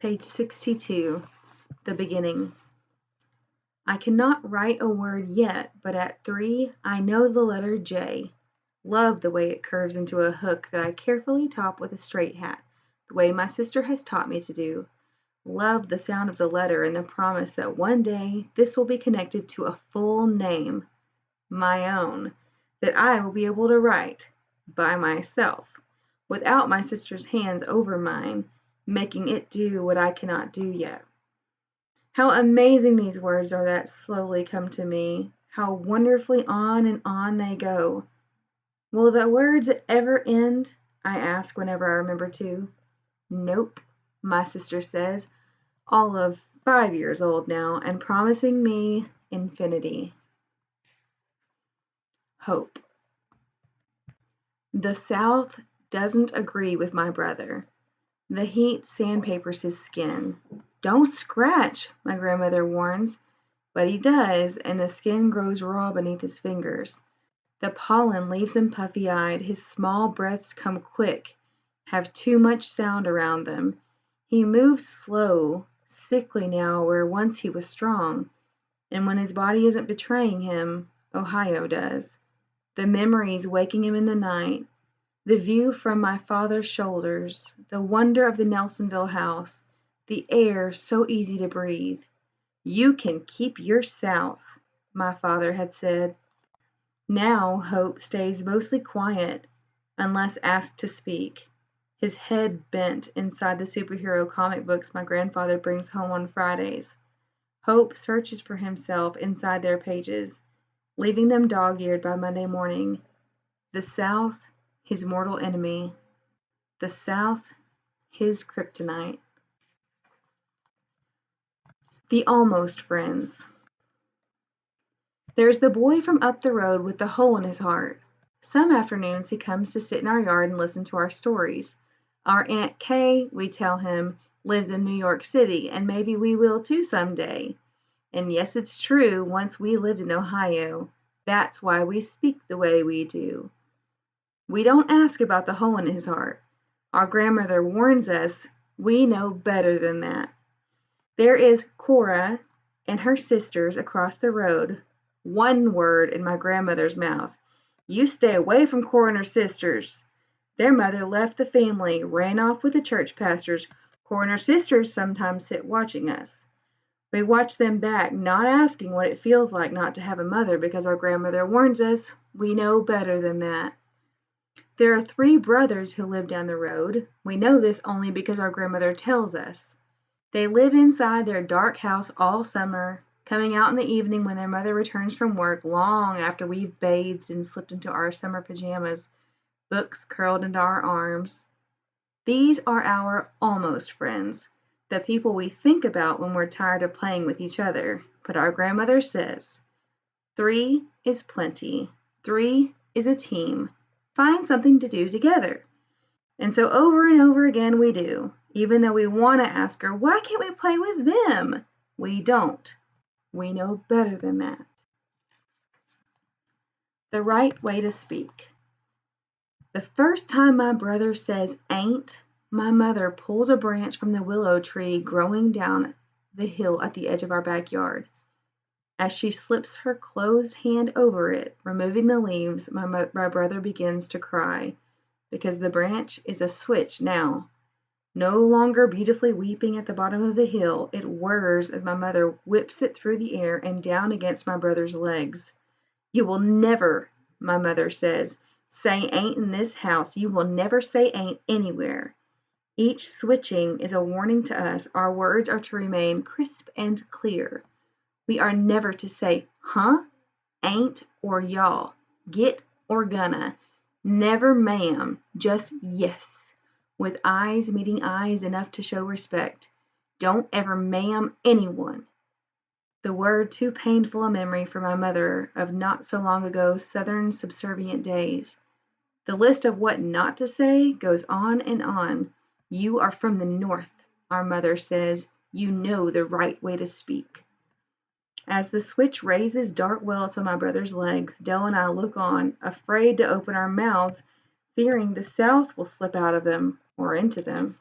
Page 62, the beginning. I cannot write a word yet, but at 3 I know the letter J. Love the way it curves into a hook that I carefully top with a straight hat, the way my sister has taught me to do. Love the sound of the letter and the promise that one day this will be connected to a full name, my own, that I will be able to write by myself, without my sister's hands over mine, making it do what I cannot do yet. How amazing these words are that slowly come to me, how wonderfully on and on they go. Will the words ever end? I ask whenever I remember to. Nope, my sister says, all of 5 years old now, and promising me infinity. Hope. The South doesn't agree with my brother. The heat sandpapers his skin. Don't scratch, my grandmother warns, but he does, and the skin grows raw beneath his fingers. The pollen leaves him puffy-eyed, his small breaths come quick, have too much sound around them. He moves slow, sickly now where once he was strong, and when his body isn't betraying him, Ohio does. The memories waking him in the night, the view from my father's shoulders, the wonder of the Nelsonville house, the air so easy to breathe. You can keep your South, my father had said. Now Hope stays mostly quiet, unless asked to speak, his head bent inside the superhero comic books my grandfather brings home on Fridays. Hope searches for himself inside their pages, leaving them dog-eared by Monday morning. The South, his mortal enemy. The South, his kryptonite. The Almost Friends. There's the boy from up the road with the hole in his heart. Some afternoons he comes to sit in our yard and listen to our stories. Our Aunt Kay, we tell him, lives in New York City, and maybe we will too someday. And yes, it's true, once we lived in Ohio. That's why we speak the way we do. We don't ask about the hole in his heart. Our grandmother warns us we know better than that. There is Cora and her sisters across the road. One word in my grandmother's mouth. You stay away from Cora and her sisters. Their mother left the family, ran off with the church pastors. Cora and her sisters sometimes sit watching us. We watch them back, not asking what it feels like not to have a mother because our grandmother warns us we know better than that. There are 3 brothers who live down the road. We know this only because our grandmother tells us. They live inside their dark house all summer, coming out in the evening when their mother returns from work long after we've bathed and slipped into our summer pajamas, books curled into our arms. These are our almost friends, the people we think about when we're tired of playing with each other. But our grandmother says, 3 is plenty. 3 is a team. Find something to do together. And so over and over again we do, even though we want to ask her, why can't we play with them? We don't. We know better than that. The right way to speak. The first time my brother says ain't, my mother pulls a branch from the willow tree growing down the hill at the edge of our backyard. As she slips her closed hand over it, removing the leaves, my brother begins to cry, because the branch is a switch now. No longer beautifully weeping at the bottom of the hill, it whirs as my mother whips it through the air and down against my brother's legs. You will never, my mother says, say ain't in this house. You will never say ain't anywhere. Each switching is a warning to us. Our words are to remain crisp and clear. We are never to say, huh, ain't, or y'all, get, or gonna. Never ma'am, just yes, with eyes meeting eyes enough to show respect. Don't ever ma'am anyone. The word too painful a memory for my mother of not so long ago Southern subservient days. The list of what not to say goes on and on. You are from the North, our mother says. You know the right way to speak. As the switch raises dark welts on my brother's legs, Dell and I look on, afraid to open our mouths, fearing the South will slip out of them or into them.